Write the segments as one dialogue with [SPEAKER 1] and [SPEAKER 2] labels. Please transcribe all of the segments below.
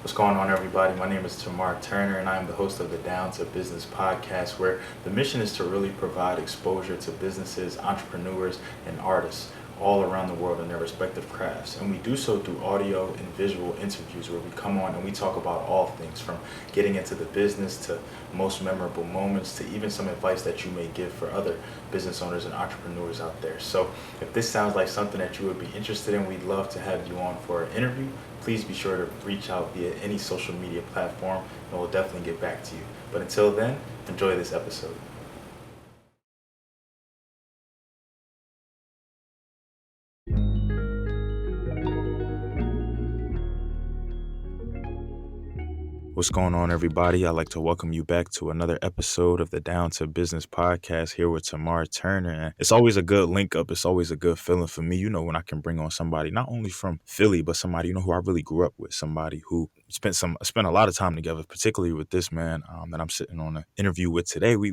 [SPEAKER 1] What's going on, everybody? My name is Tamar Turner, and I am the host of the Down to Business podcast, where the mission is to really provide exposure to businesses, entrepreneurs, and artists all around the world in their respective crafts. And we do so through audio and visual interviews where we come on and we talk about all things from getting into the business to most memorable moments to even some advice that you may give for other business owners and entrepreneurs out there. So if this sounds like something that you would be interested in, we'd love to have you on for an interview. Please be sure to reach out via any social media platform and we'll definitely get back to you. But until then, enjoy this episode. What's going on, everybody? I'd like to welcome you back to another episode of the Down to Business podcast here with Tamar Turner. And it's always a good link up. It's always a good feeling for me, when I can bring on somebody not only from Philly, but somebody, who I really grew up with, somebody who spent a lot of time together, particularly with this man that I'm sitting on an interview with today. We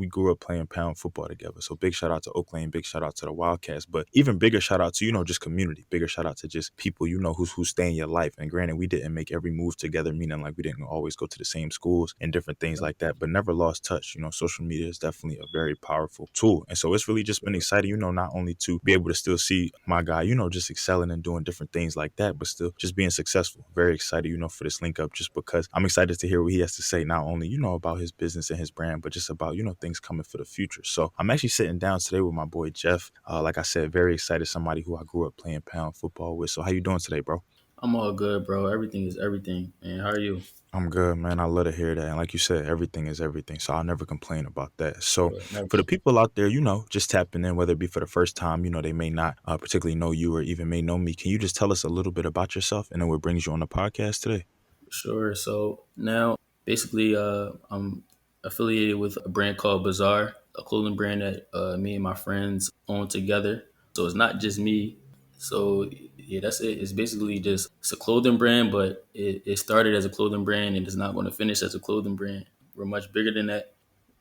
[SPEAKER 1] grew up playing pound football together. So big shout out to Oakland, big shout out to the Wildcats, but even bigger shout out to, just community, bigger shout out to just people, who stay in your life. And granted, we didn't make every move together, meaning like we didn't always go to the same schools and different things like that, but never lost touch. Social media is definitely a very powerful tool. And so it's really just been exciting, not only to be able to still see my guy, just excelling and doing different things like that, but still just being successful. Very excited, for this link up, just because I'm excited to hear what he has to say, not only, about his business and his brand, but just about, things coming for the future. So I'm actually sitting down today with my boy, Jeff. Like I said, very excited, somebody who I grew up playing pound football with. So how you doing today, bro?
[SPEAKER 2] I'm all good, bro. Everything is everything, man. How are you?
[SPEAKER 1] I'm good, man. I love to hear that. And like you said, everything is everything. So I'll never complain about that. So
[SPEAKER 2] Never.
[SPEAKER 1] for the people out there, just tapping in, whether it be for the first time, they may not particularly know you or even may know me. Can you just tell us a little bit about yourself and then what brings you on the podcast today?
[SPEAKER 2] Sure. So now, basically, I'm affiliated with a brand called Bazaar, a clothing brand that me and my friends own together. So it's not just me. So yeah, that's it. It's basically just it's a clothing brand, but it started as a clothing brand and it's not going to finish as a clothing brand. We're much bigger than that.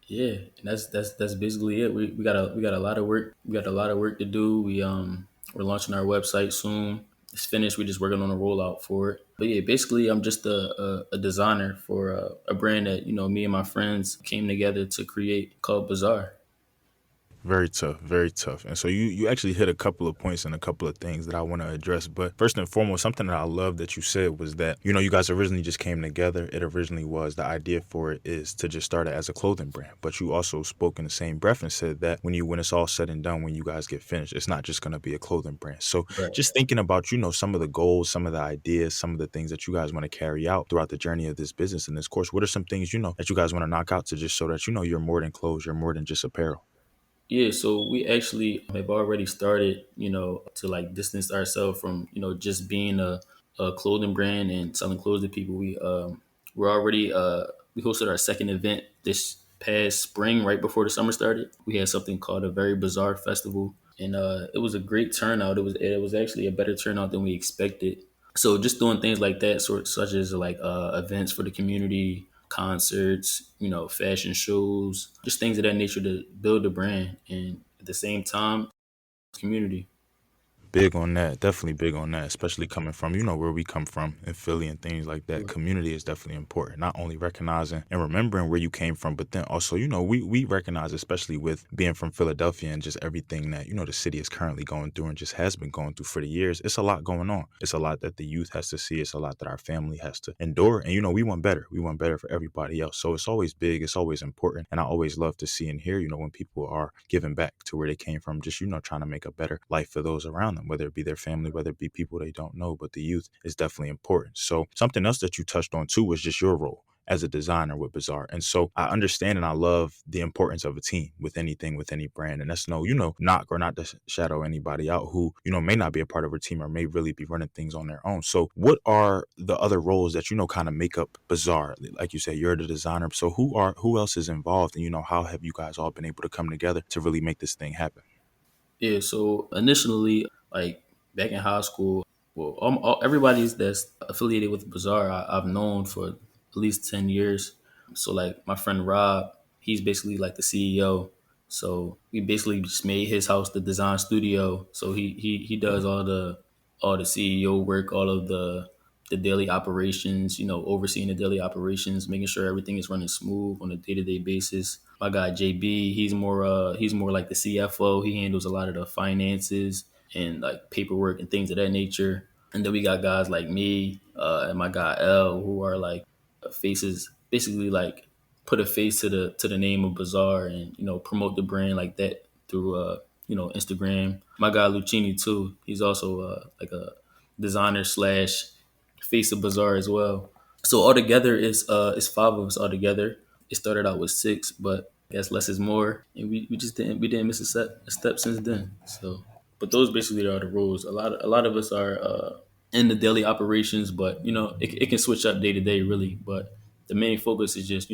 [SPEAKER 2] Yeah, and that's basically it. We got a lot of work. We got a lot of work to do. We're launching our website soon. It's finished. We're just working on a rollout for it. But yeah, basically, I'm just a designer for a brand that me and my friends came together to create called Bazaar.
[SPEAKER 1] Very tough, very tough. And so you actually hit a couple of points and a couple of things that I want to address. But first and foremost, something that I love that you said was that, you guys originally just came together. It originally was the idea for it is to just start it as a clothing brand. But you also spoke in the same breath and said that when it's all said and done, when you guys get finished, it's not just going to be a clothing brand. So
[SPEAKER 2] Right.
[SPEAKER 1] just thinking about, some of the goals, some of the ideas, some of the things that you guys want to carry out throughout the journey of this business and this course, what are some things, that you guys want to knock out to just so that, you're more than clothes, you're more than just apparel?
[SPEAKER 2] Yeah, so we actually have already started, to like distance ourselves from, just being a clothing brand and selling clothes to people. We're already we hosted our second event this past spring, right before the summer started. We had something called a Very Bizarre Festival, and it was a great turnout. It was actually a better turnout than we expected. So just doing things like that, such as like events for the community, concerts, fashion shows, just things of that nature to build the brand, and at the same time, community.
[SPEAKER 1] Big on that. Definitely big on that, especially coming from, where we come from in Philly and things like that. Community is definitely important. Not only recognizing and remembering where you came from, but then also, we recognize, especially with being from Philadelphia and just everything that, the city is currently going through and just has been going through for the years. It's a lot going on. It's a lot that the youth has to see. It's a lot that our family has to endure. And, we want better. We want better for everybody else. So it's always big. It's always important. And I always love to see and hear, when people are giving back to where they came from, just, trying to make a better life for those around them, whether it be their family, whether it be people they don't know, but the youth is definitely important. So something else that you touched on too was just your role as a designer with Bazaar. And so I understand and I love the importance of a team with anything, with any brand. And that's no, knock or not to shadow anybody out who, may not be a part of a team or may really be running things on their own. So what are the other roles that, kind of make up Bazaar? Like you said, you're the designer. So who else is involved? And, how have you guys all been able to come together to really make this thing happen?
[SPEAKER 2] Yeah. So initially, like back in high school, well, everybody's that's affiliated with Bazaar, I've known for at least 10 years. So like my friend Rob, he's basically like the CEO. So we basically just made his house the design studio. So he does all the CEO work, all of the the daily operations, overseeing the daily operations, making sure everything is running smooth on a day to day basis. My guy JB, he's more like the CFO. He handles a lot of the finances and like paperwork and things of that nature. And then we got guys like me and my guy L, who are like faces, basically like put a face to the name of Bazaar and promote the brand like that through Instagram. My guy Lucchini too. He's also like a designer slash face of Bazaar as well. So altogether, it's five of us altogether. It started out with six, but I guess less is more, and we just didn't miss a step since then. So, but those basically are the rules. A lot of us are in the daily operations, but it can switch up day to day really. But the main focus is just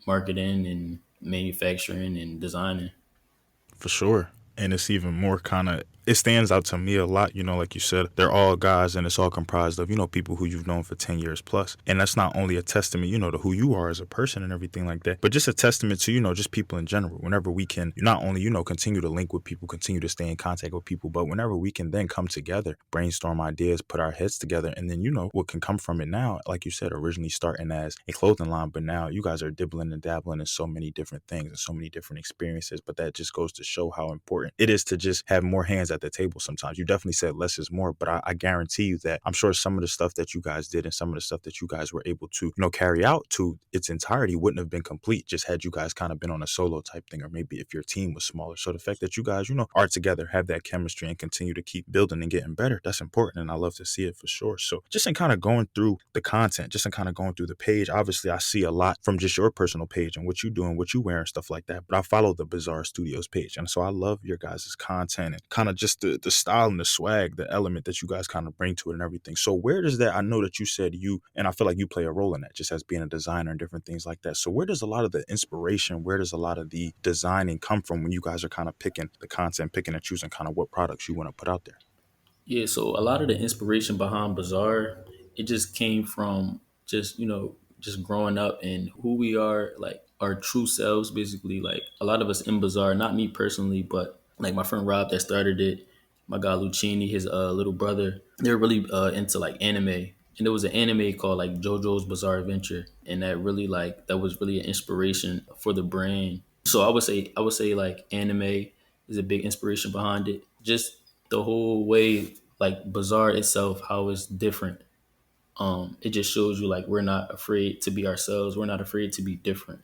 [SPEAKER 2] marketing and manufacturing and designing.
[SPEAKER 1] For sure. And it's even more kind of, it stands out to me a lot, like you said, they're all guys and it's all comprised of, people who you've known for 10 years plus. And that's not only a testament, to who you are as a person and everything like that, but just a testament to, just people in general. Whenever we can not only, continue to link with people, continue to stay in contact with people, but whenever we can then come together, brainstorm ideas, put our heads together, and then, what can come from it now, like you said, originally starting as a clothing line, but now you guys are dibbling and dabbling in so many different things and so many different experiences. But that just goes to show how important it is to just have more hands at the table sometimes. You definitely said less is more, but I guarantee you that I'm sure some of the stuff that you guys did and some of the stuff that you guys were able to, carry out to its entirety wouldn't have been complete just had you guys kind of been on a solo type thing, or maybe if your team was smaller. So the fact that you guys, are together, have that chemistry and continue to keep building and getting better, that's important. And I love to see it for sure. So just in kind of going through the content, just in kind of going through the page, obviously I see a lot from just your personal page and what you doing, what you wear and stuff like that. But I follow the Bizarre Studios page. And so I love your guys' content and kind of just the style and the swag, the element that you guys kind of bring to it and everything. So where does that, I know that you said and I feel like you play a role in that just as being a designer and different things like that. So where does a lot of the inspiration, where does a lot of the designing come from when you guys are kind of picking the content, picking and choosing kind of what products you want to put out there?
[SPEAKER 2] Yeah, so a lot of the inspiration behind Bazaar, it just came from just growing up and who we are, like our true selves, basically. Like a lot of us in Bazaar, not me personally, but like my friend Rob that started it, my guy Lucchini, his little brother, they're really into like anime. And there was an anime called like JoJo's Bizarre Adventure, and that was really an inspiration for the brand. So I would say like anime is a big inspiration behind it. Just the whole way like Bazaar itself, how it's different. It just shows you like we're not afraid to be ourselves. We're not afraid to be different.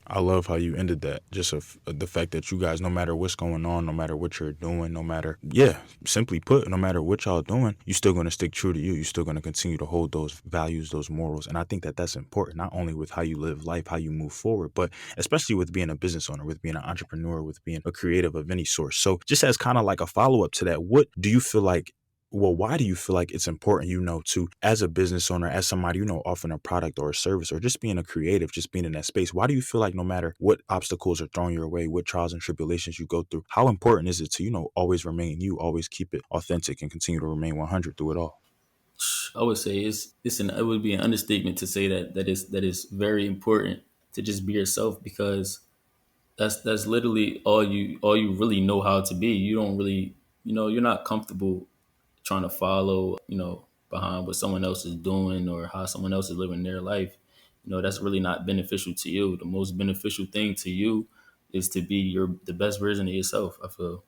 [SPEAKER 1] I love how you ended that. Just the fact that you guys, no matter what's going on, no matter what you're doing, no matter, yeah, simply put, no matter what y'all doing, you're still going to stick true to you. You're still going to continue to hold those values, those morals. And I think that that's important, not only with how you live life, how you move forward, but especially with being a business owner, with being an entrepreneur, with being a creative of any sort. So just as kind of like a follow up to that, what do you feel like, well, why do you feel like it's important, to, as a business owner, as somebody, offering a product or a service or just being a creative, just being in that space? Why do you feel like no matter what obstacles are thrown your way, what trials and tribulations you go through, how important is it to, always remain you, always keep it authentic and continue to remain 100 through it all?
[SPEAKER 2] I would say it would be an understatement to say that is very important to just be yourself because that's literally all you really know how to be. You don't really you're not comfortable trying to follow behind what someone else is doing or how someone else is living their life. That's really not beneficial to you. The most beneficial thing to you is to be the best version of yourself, I feel.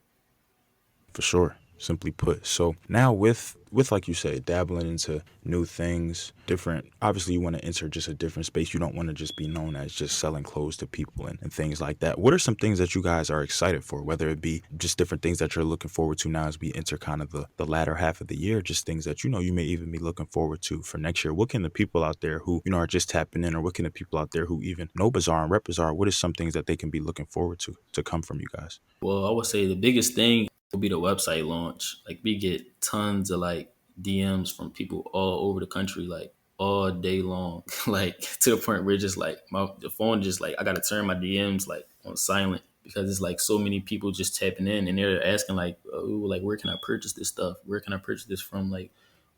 [SPEAKER 1] For sure. Simply put. So now with like you said, dabbling into new things, different, obviously you want to enter just a different space. You don't want to just be known as just selling clothes to people and things like that. What are some things that you guys are excited for? Whether it be just different things that you're looking forward to now as we enter kind of the latter half of the year, just things that you may even be looking forward to for next year. What can the people out there who, are just tapping in, or what can the people out there who even know Bazaar and rep Bazaar, what is some things that they can be looking forward to come from you guys?
[SPEAKER 2] Well, I would say the biggest thing will be the website launch. Like we get tons of like DMs from people all over the country, like all day long, like to the point where just like the phone just like I gotta turn my DMs like on silent because it's like so many people just tapping in and they're asking like, oh, like where can I purchase this stuff? Where can I purchase this from? Like,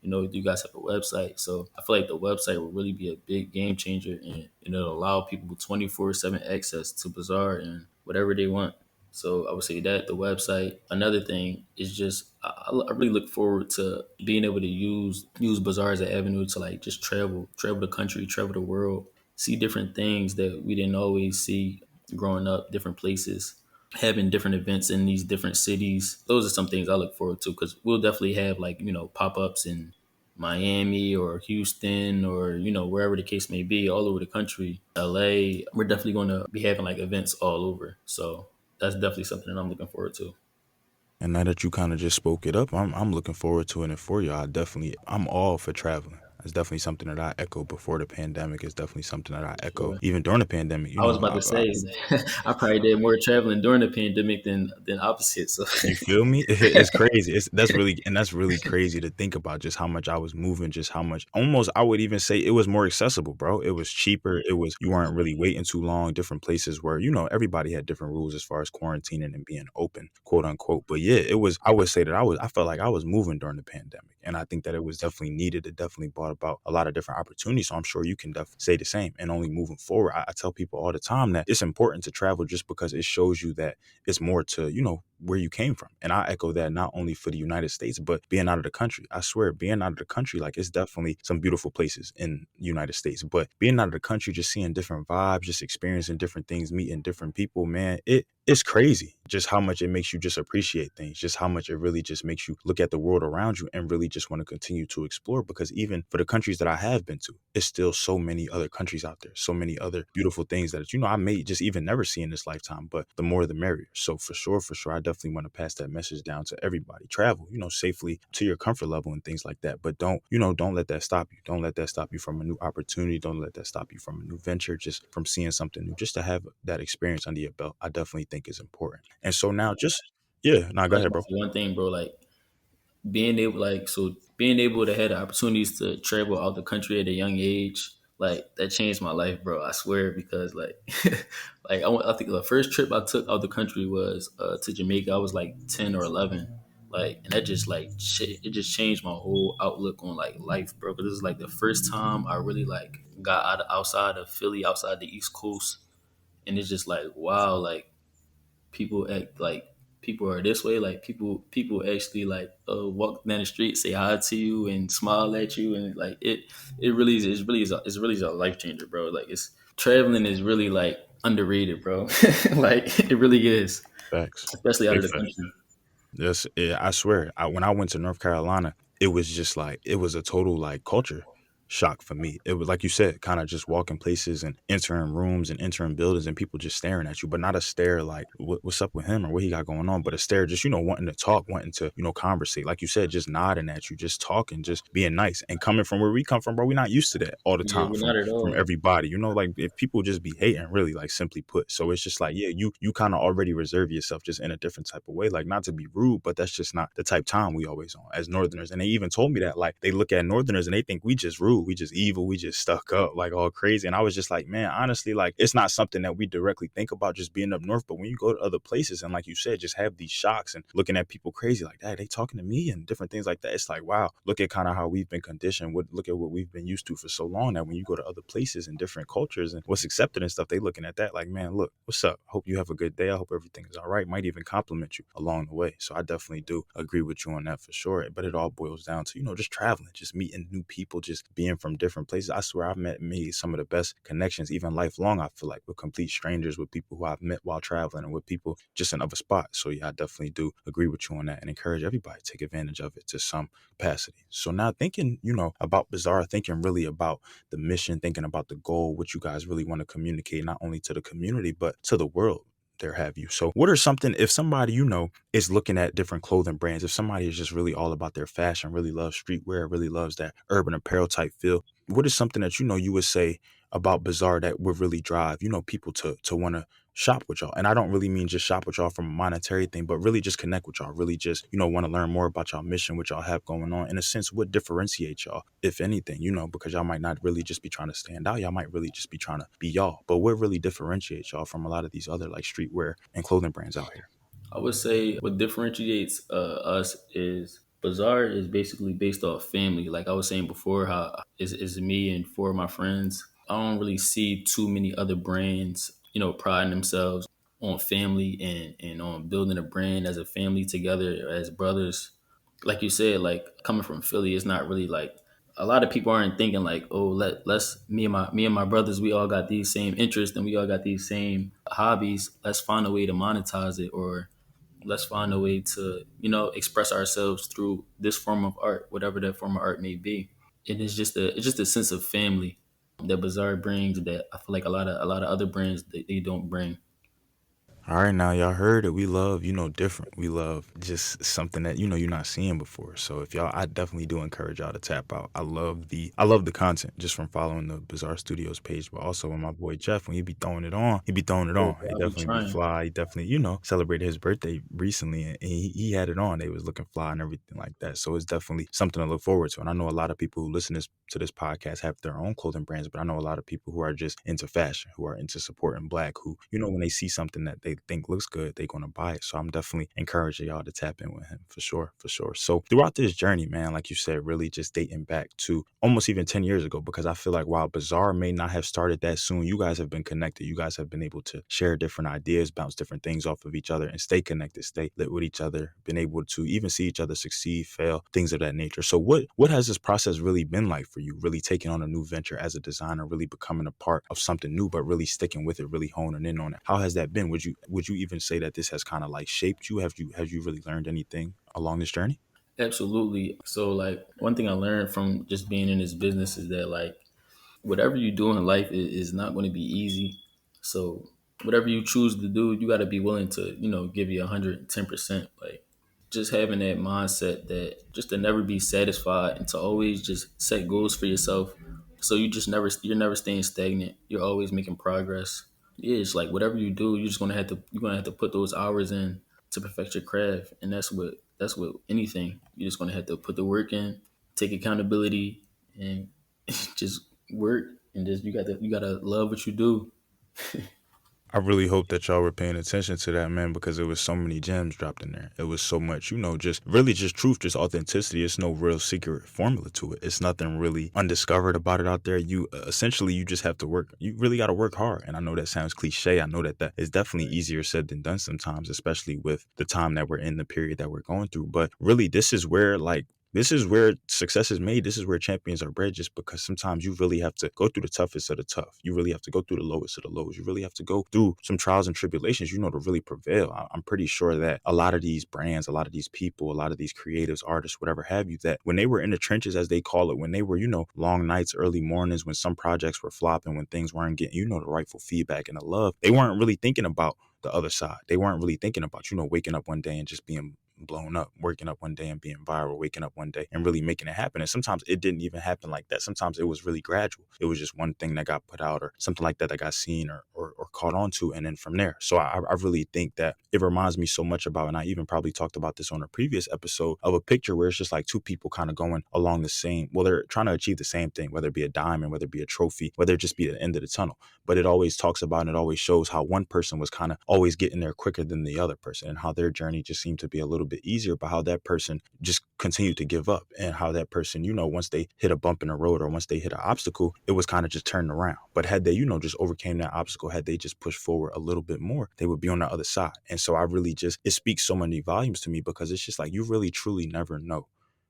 [SPEAKER 2] do you guys have a website? So I feel like the website will really be a big game changer and it'll allow people 24/7 access to Bazaar and whatever they want. So I would say that the website. Another thing is just I really look forward to being able to use Bazaar as an avenue to like just travel the country, travel the world, see different things that we didn't always see growing up, different places, having different events in these different cities. Those are some things I look forward to because we'll definitely have like pop ups in Miami or Houston or wherever the case may be, all over the country. LA, we're definitely going to be having like events all over. So that's definitely something that I'm looking forward to.
[SPEAKER 1] And now that you kind of just spoke it up, I'm looking forward to it. And for you, I'm all for traveling. It's definitely something that I echo before the pandemic. It's definitely something that I echo
[SPEAKER 2] Sure.
[SPEAKER 1] even during the pandemic.
[SPEAKER 2] I was about to say, I probably did more traveling during the pandemic than opposite. So
[SPEAKER 1] You feel me? It's crazy. That's really crazy to think about just how much I was moving, just how much almost I would even say it was more accessible, bro. It was cheaper. It was you weren't really waiting too long. Different places where, everybody had different rules as far as quarantining and being open, quote unquote. But yeah, it was I would say that I felt like I was moving during the pandemic. And I think that it was definitely needed. It definitely brought about a lot of different opportunities. So I'm sure you can definitely say the same. And only moving forward, I tell people all the time that it's important to travel just because it shows you that it's more to, where you came from. And I echo that not only for the United States, but being out of the country. I swear, being out of the country, like it's definitely some beautiful places in the United States. But being out of the country, just seeing different vibes, just experiencing different things, meeting different people, man, it's crazy just how much it makes you just appreciate things, just how much it really just makes you look at the world around you and really just want to continue to explore. Because even for the countries that I have been to, it's still so many other countries out there, so many other beautiful things that, I may just even never see in this lifetime, but the more the merrier. So for sure, I definitely want to pass that message down to everybody. Travel, safely to your comfort level and things like that. But don't let that stop you. Don't let that stop you from a new opportunity. Don't let that stop you from a new venture, just from seeing something new, just to have that experience under your belt. I definitely think is important. And so now just, yeah, now
[SPEAKER 2] I
[SPEAKER 1] go
[SPEAKER 2] was
[SPEAKER 1] ahead,
[SPEAKER 2] about
[SPEAKER 1] bro.
[SPEAKER 2] to say one thing, bro. Like being able to have the opportunities to travel out the country at a young age, like that changed my life, bro. I swear, because like I think the first trip I took out the country was to Jamaica. I was like 10 or 11. Like, and that just like shit, it just changed my whole outlook on like life, bro. Because this is like the first time I really like got outside of Philly, outside the East Coast, and it's just like wow, like people act like people are this way. Like people actually like walk down the street, say hi to you, and smile at you, and like it really is it's really is a life changer, bro. Like it's traveling is really like underrated, bro. Like it really is,
[SPEAKER 1] Facts.
[SPEAKER 2] especially out
[SPEAKER 1] Big
[SPEAKER 2] of the
[SPEAKER 1] facts.
[SPEAKER 2] country.
[SPEAKER 1] Yes, yeah, I swear. When I went to North Carolina, it was just like it was a total like culture shock for me. It was like you said, kind of just walking places and entering rooms and entering buildings and people just staring at you, but not a stare like what's up with him or what he got going on, but a stare just wanting to talk, wanting to conversate. Like you said, just nodding at you, just talking, just being nice. And coming from where we come from, bro, we're not used to that all the
[SPEAKER 2] Yeah,
[SPEAKER 1] time
[SPEAKER 2] we're not at
[SPEAKER 1] from
[SPEAKER 2] all.
[SPEAKER 1] everybody. Like if people just be hating, really, like simply put. So it's just like, yeah, you kind of already reserve yourself just in a different type of way. Like not to be rude, but that's just not the type time we always on as Northerners. And they even told me that like they look at Northerners and they think we just rude, we just evil, we just stuck up, like all crazy. And I was just like, man, honestly, like it's not something that we directly think about just being up north. But when you go to other places and like you said, just have these shocks and looking at people crazy like that, they talking to me and different things like that. It's like, wow, look at kind of how we've been conditioned. Look at what we've been used to for so long that when you go to other places and different cultures and what's accepted and stuff, they looking at that like, man, look, what's up? Hope you have a good day. I hope everything is all right. Might even compliment you along the way. So I definitely do agree with you on that for sure. But it all boils down to, just traveling, just meeting new people, just being from different places. I swear I've made some of the best connections, even lifelong, I feel like, with complete strangers, with people who I've met while traveling and with people just in other spots. So yeah, I definitely do agree with you on that and encourage everybody to take advantage of it to some capacity. So now thinking, about Bazaar, thinking really about the mission, thinking about the goal, what you guys really want to communicate, not only to the community, but to the world. There have you. So what are something, if somebody, is looking at different clothing brands, if somebody is just really all about their fashion, really loves streetwear, really loves that urban apparel type feel, what is something that, you would say about Bazaar that would really drive, people to want to shop with y'all? And I don't really mean just shop with y'all from a monetary thing, but really just connect with y'all, really just, want to learn more about y'all mission, what y'all have going on. In a sense, what differentiates y'all, if anything, because y'all might not really just be trying to stand out. Y'all might really just be trying to be y'all. But what really differentiates y'all from a lot of these other like streetwear and clothing brands out here?
[SPEAKER 2] I would say what differentiates us is Bazaar is basically based off family. Like I was saying before, how is me and four of my friends. I don't really see too many other brands, priding themselves on family and on building a brand as a family together as brothers. Like you said, like coming from Philly, it's not really like a lot of people aren't thinking like, oh, let's me and my brothers, we all got these same interests and we all got these same hobbies. Let's find a way to monetize it, or let's find a way to express ourselves through this form of art, whatever that form of art may be. And it's just a sense of family that Bazaar brings that I feel like a lot of other brands they don't bring.
[SPEAKER 1] All right, now y'all heard it. We love, different. We love just something that you're not seeing before. So if y'all, I definitely do encourage y'all to tap out. I love the content just from following the Bizarre Studios page, but also when my boy Jeff, when he be throwing it on, he be throwing it
[SPEAKER 2] Yeah,
[SPEAKER 1] on.
[SPEAKER 2] bro,
[SPEAKER 1] It
[SPEAKER 2] I'll be
[SPEAKER 1] definitely be
[SPEAKER 2] trying.
[SPEAKER 1] fly. He definitely, celebrated his birthday recently, and he had it on. They was looking fly and everything like that. So it's definitely something to look forward to. And I know a lot of people who listen to this podcast have their own clothing brands, but I know a lot of people who are just into fashion, who are into supporting black, who, when they see something that they think looks good, they're going to buy it. So I'm definitely encouraging y'all to tap in with him for sure, for sure. So throughout this journey, man, like you said, really just dating back to almost even 10 years ago, because I feel like while Bazaar may not have started that soon, you guys have been connected. You guys have been able to share different ideas, bounce different things off of each other, and stay connected, stay lit with each other, been able to even see each other succeed, fail, things of that nature. So what has this process really been like for you, really taking on a new venture as a designer, really becoming a part of something new, but really sticking with it, really honing in on it? How has that been? Would you even say that this has kind of like shaped you? Have you really learned anything along this journey?
[SPEAKER 2] Absolutely. So like one thing I learned from just being in this business is that like whatever you do in life is not going to be easy. So whatever you choose to do, you got to be willing to give you 110%. Like just having that mindset that just to never be satisfied and to always just set goals for yourself. So you're never staying stagnant. You're always making progress. Yeah, it's like whatever you do, you're gonna have to put those hours in to perfect your craft, and that's what anything. You're just gonna have to put the work in, take accountability, and just work, and just you gotta love what you do.
[SPEAKER 1] I really hope that y'all were paying attention to that, man, because there was so many gems dropped in there. It was so much, just really just truth, just authenticity. It's no real secret formula to it. It's nothing really undiscovered about it out there. You essentially you just have to work. You really got to work hard. And I know that sounds cliche. I know that is definitely easier said than done sometimes, especially with the time that we're in, the period that we're going through. But really, this is where success is made. This is where champions are bred, just because sometimes you really have to go through the toughest of the tough. You really have to go through the lowest of the lows. You really have to go through some trials and tribulations, to really prevail. I'm pretty sure that a lot of these brands, a lot of these people, a lot of these creatives, artists, whatever have you, that when they were in the trenches, as they call it, when they were, long nights, early mornings, when some projects were flopping, when things weren't getting, the rightful feedback and the love, they weren't really thinking about the other side. They weren't really thinking about, waking up one day and just being blown up, waking up one day and being viral, waking up one day and really making it happen. And sometimes it didn't even happen like that. Sometimes it was really gradual. It was just one thing that got put out or something like that that got seen or caught on to. And then from there. So I really think that it reminds me so much about, and I even probably talked about this on a previous episode, of a picture where it's just like two people kind of going along the same, well, they're trying to achieve the same thing, whether it be a diamond, whether it be a trophy, whether it just be the end of the tunnel. But it always talks about and it always shows how one person was kind of always getting there quicker than the other person, and how their journey just seemed to be a little bit easier, but how that person just continued to give up, and how that person, once they hit a bump in the road or once they hit an obstacle, it was kind of just turned around. But had they, just overcame that obstacle, had they just pushed forward a little bit more, they would be on the other side. And so I really just, it speaks so many volumes to me, because it's just like you really truly never know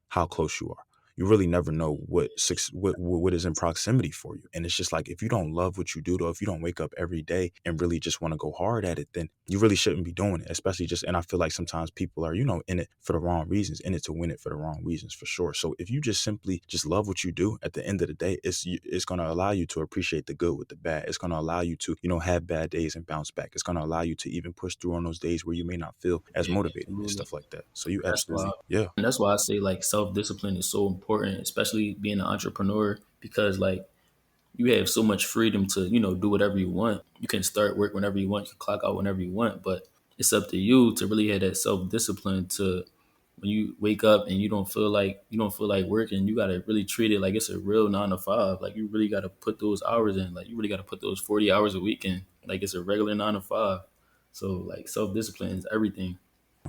[SPEAKER 1] how close you are. You really never know what is in proximity for you. And it's just like, if you don't love what you do, though, if you don't wake up every day and really just want to go hard at it, then you really shouldn't be doing it. Especially just, and I feel like sometimes people are, in it for the wrong reasons, in it to win it for the wrong reasons, for sure. So if you just simply just love what you do, at the end of the day, it's going to allow you to appreciate the good with the bad. It's going to allow you to, have bad days and bounce back. It's going to allow you to even push through on those days where you may not feel as
[SPEAKER 2] Yeah,
[SPEAKER 1] motivated and
[SPEAKER 2] absolutely.
[SPEAKER 1] stuff like that. So you
[SPEAKER 2] That's why
[SPEAKER 1] absolutely, yeah.
[SPEAKER 2] and that's why I say like self discipline is so important, especially being an entrepreneur, because like you have so much freedom to do whatever you want. You can start work whenever you want, you can clock out whenever you want, but it's up to you to really have that self discipline to when you wake up and you don't feel like working, you gotta really treat it like it's a real 9 to 5. Like you really gotta put those hours in. Like you really gotta put those 40 hours a week in. Like it's a regular 9 to 5. So like self discipline is everything.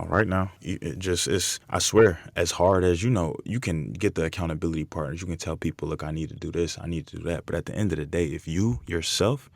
[SPEAKER 1] All right now, it just is. I swear, as hard as you can get the accountability partners. You can tell people, look, I need to do this, I need to do that. But at the end of the day, if you yourself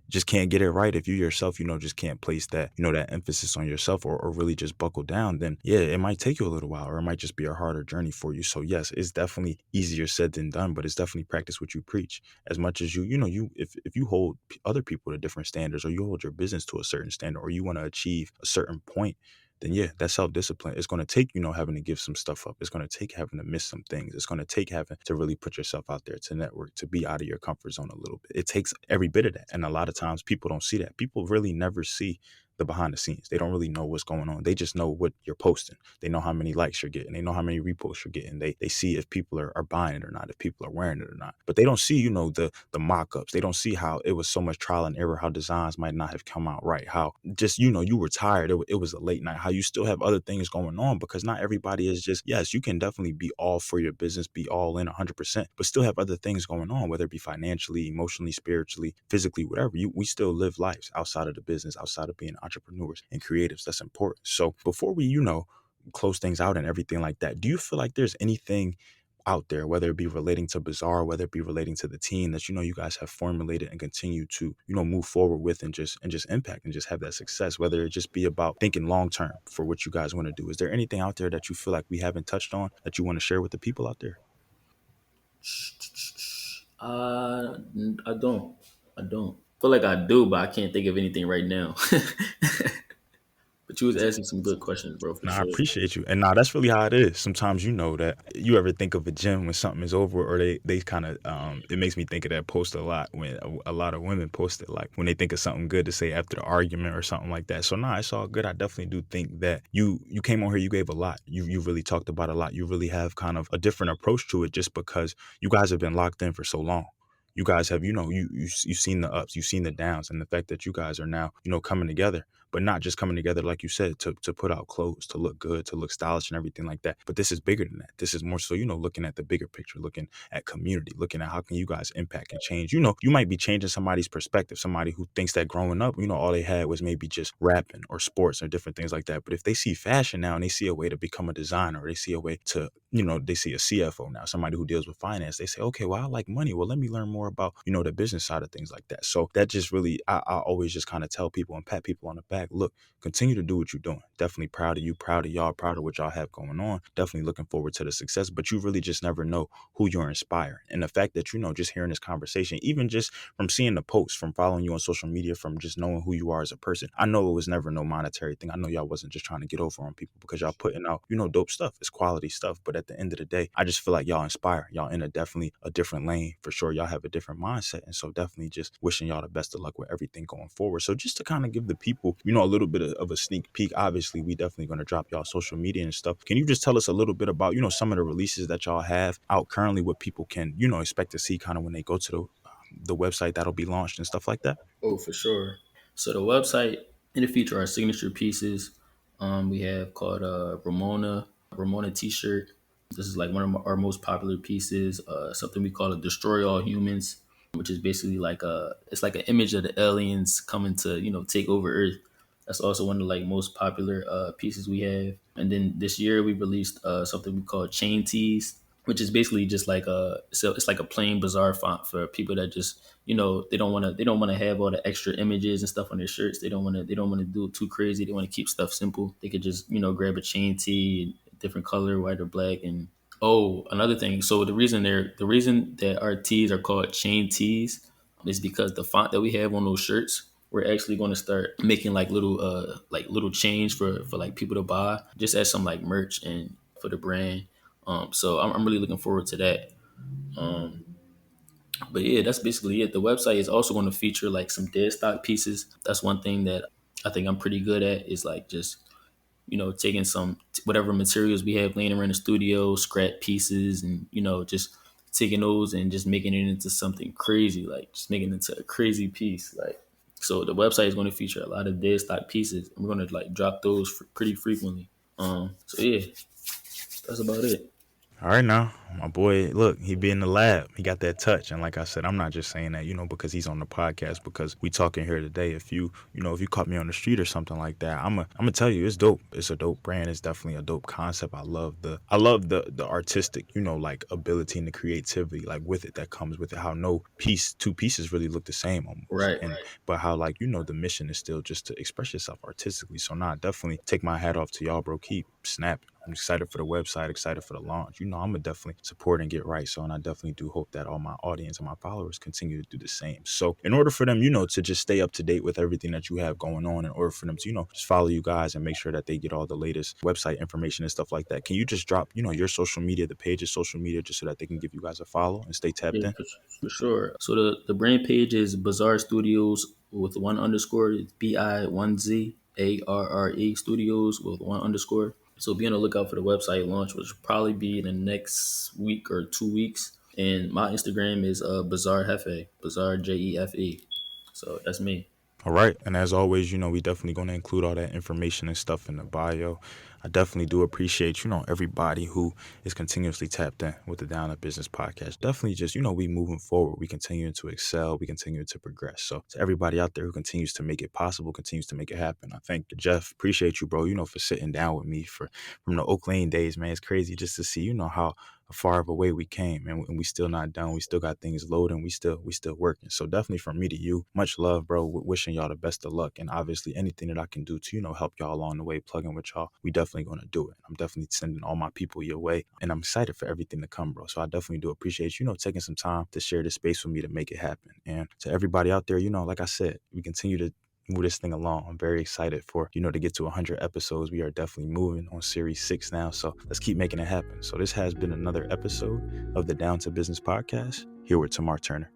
[SPEAKER 1] just can't get it right, if you yourself, just can't place that, that emphasis on yourself, or really just buckle down, then yeah, it might take you a little while, or it might just be a harder journey for you. So yes, it's definitely easier said than done, but it's definitely practice what you preach. As much as if you hold other people to different standards, or you hold your business to a certain standard, or you want to achieve a certain point, then yeah, that self discipline. It's going to take, having to give some stuff up. It's going to take having to miss some things. It's going to take having to really put yourself out there to network, to be out of your comfort zone a little bit. It takes every bit of that. And a lot of times people don't see that. People really never see the behind the scenes. They don't really know what's going on. They just know what you're posting. They know how many likes you're getting. They know how many reposts you're getting. They see if people are buying it or not, if people are wearing it or not. But they don't see, the mock-ups. They don't see how it was so much trial and error, how designs might not have come out right, how just, you were tired. It was a late night, how you still have other things going on, because not everybody is just, yes, you can definitely be all for your business, be all in 100%, but still have other things going on, whether it be financially, emotionally, spiritually, physically, whatever. We still live lives outside of the business, outside of being entrepreneurs and creatives. That's important. So before we, close things out and everything like that, do you feel like there's anything out there, whether it be relating to Bazaar, whether it be relating to the team, that you guys have formulated and continue to move forward with, and just impact and just have that success, whether it just be about thinking long term for what you guys want to do? Is there anything out there that you feel like we haven't touched on that you want to share with the people out there?
[SPEAKER 2] Uh, I don't. I don't. Feel like I do, but I can't think of anything right now. But you was asking some good questions, bro, for
[SPEAKER 1] No, I
[SPEAKER 2] sure.
[SPEAKER 1] appreciate you. And nah, that's really how it is. Sometimes that you ever think of a gym when something is over, or they kind of it makes me think of that post a lot, when a lot of women post it, like when they think of something good to say after the argument or something like that. So nah, it's all good. I definitely do think that you came on here, you gave a lot. You really talked about a lot. You really have kind of a different approach to it, just because you guys have been locked in for so long. You guys have, you've seen the ups, you've seen the downs, and the fact that you guys are now, coming together, but not just coming together, like you said, to put out clothes, to look good, to look stylish and everything like that. But this is bigger than that. This is more so, looking at the bigger picture, looking at community, looking at how can you guys impact and change. You might be changing somebody's perspective, somebody who thinks that growing up, all they had was maybe just rapping or sports or different things like that. But if they see fashion now, and they see a way to become a designer, or they see a way to, they see a CFO now, somebody who deals with finance, they say, okay, well, I like money. Well, let me learn more about, the business side of things like that. So that just really, I always just kind of tell people and pat people on the back, look, continue to do what you're doing. Definitely proud of you, proud of y'all, proud of what y'all have going on. Definitely looking forward to the success, but you really just never know who you're inspiring. And the fact that, just hearing this conversation, even just from seeing the posts, from following you on social media, from just knowing who you are as a person, I know it was never no monetary thing. I know y'all wasn't just trying to get over on people, because y'all putting out, dope stuff. It's quality stuff. But at the end of the day, I just feel like y'all inspire. Y'all in a definitely a different lane for sure. Y'all have a different mindset. And so definitely just wishing y'all the best of luck with everything going forward. So just to kind of give the people, a little bit of a sneak peek, obviously we definitely going to drop y'all social media and stuff. Can you just tell us a little bit about, some of the releases that y'all have out currently, what people can, expect to see kind of when they go to the website that'll be launched and stuff like that?
[SPEAKER 2] Oh, for sure. So the website, in the future, our signature pieces. We have called Ramona T-shirt. This is like one of our most popular pieces. Something we call a Destroy All Humans, which is basically like it's like an image of the aliens coming to take over Earth. That's also one of the like most popular pieces we have. And then this year we released something we call Chain Tees, which is basically just like it's like a plain Bazaar font for people that just they don't want to have all the extra images and stuff on their shirts. They don't want to do it too crazy. They want to keep stuff simple. They could just grab a chain tee, different color, white or black. And oh, another thing. So the reason that our tees are called chain tees is because the font that we have on those shirts, we're actually going to start making like little change for like people to buy, just as some like merch and for the brand. So I'm really looking forward to that. Um, but yeah, that's basically it. The website is also going to feature like some dead stock pieces. That's one thing that I think I'm pretty good at, is like just taking some whatever materials we have laying around the studio, scrap pieces, and just taking those and just making it into something crazy, like just making it into a crazy piece. Like, so the website is going to feature a lot of dead stock pieces, and we're going to like drop those pretty frequently. So yeah, that's about it.
[SPEAKER 1] All right, now My boy, look, he be in the lab. He got that touch. And like I said, I'm not just saying that, because he's on the podcast, because we talking here today. If you caught me on the street or something like that, I'm gonna tell you it's dope. It's a dope brand. It's definitely a dope concept. I love the artistic, like ability and the creativity, like with it that comes with it. How no two pieces really look the same almost.
[SPEAKER 2] Right.
[SPEAKER 1] And but how, like, the mission is still just to express yourself artistically. So nah, definitely take my hat off to y'all, bro. Keep snapping. I'm excited for the website, excited for the launch. I'm gonna definitely support and get right. So, and I definitely do hope that all my audience and my followers continue to do the same. So, in order for them, to just stay up to date with everything that you have going on, in order for them to, just follow you guys and make sure that they get all the latest website information and stuff like that, can you just drop, your social media, the page's social media, just so that they can give you guys a follow and stay tapped
[SPEAKER 2] Yeah,
[SPEAKER 1] in?
[SPEAKER 2] for sure. So the brand page is Bizarre Studios with one underscore. It's BIZARRE Studios with one underscore. So be on the lookout for the website launch, which will probably be in the next week or 2 weeks. And my Instagram is Bizarre Jefe, Bizarre JEFE. So that's me.
[SPEAKER 1] All right. And as always, we definitely going to include all that information and stuff in the bio. I definitely do appreciate, everybody who is continuously tapped in with the Down to Business podcast. Definitely just, we moving forward. We continue to excel. We continue to progress. So to everybody out there who continues to make it possible, continues to make it happen. I thank Jeff. Appreciate you, bro, for sitting down with me from the Oak Lane days, man. It's crazy just to see, how far of a way we came, and we still not done. We still got things loading. We still working. So definitely from me to you, much love, bro. Wishing y'all the best of luck, and obviously anything that I can do to help y'all along the way, plugging with y'all, we definitely gonna do it. I'm definitely sending all my people your way, and I'm excited for everything to come, bro. So I definitely do appreciate taking some time to share this space with me to make it happen. And to everybody out there, like I said, we continue to move this thing along. I'm very excited for, to get to 100 episodes. We are definitely moving on series 6 now. So let's keep making it happen. So this has been another episode of the Down to Business podcast here with Tamar Turner.